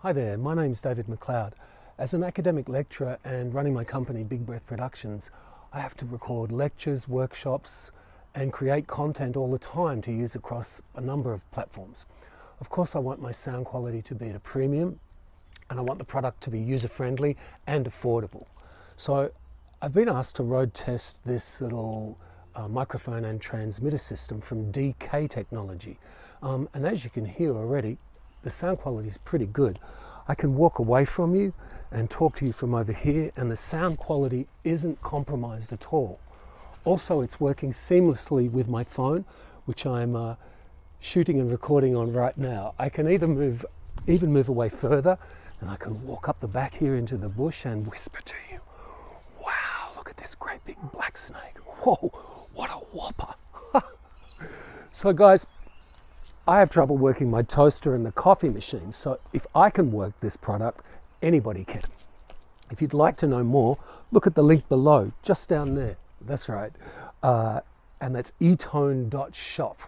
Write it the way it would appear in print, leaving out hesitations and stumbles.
Hi there, my name's David McLeod. As an academic lecturer and running my company Big Breath Productions, I have to record lectures, workshops and create content all the time to use across a number of platforms. Of course, I want my sound quality to be at a premium and I want the product to be user-friendly and affordable. So I've been asked to road test this little microphone and transmitter system from DK Technology. And as you can hear already, the sound quality is pretty good. I can walk away from you and talk to you from over here, and the sound quality isn't compromised at all. Also, it's working seamlessly with my phone, which I'm shooting and recording on right now. I can even move away further, and I can walk up the back here into the bush and whisper to you. Wow, look at this great big black snake. Whoa, what a whopper. So guys, I have trouble working my toaster and the coffee machine, so if I can work this product, anybody can. If you'd like to know more, look at the link below, just down there. That's right. And that's ETONE.SHOP.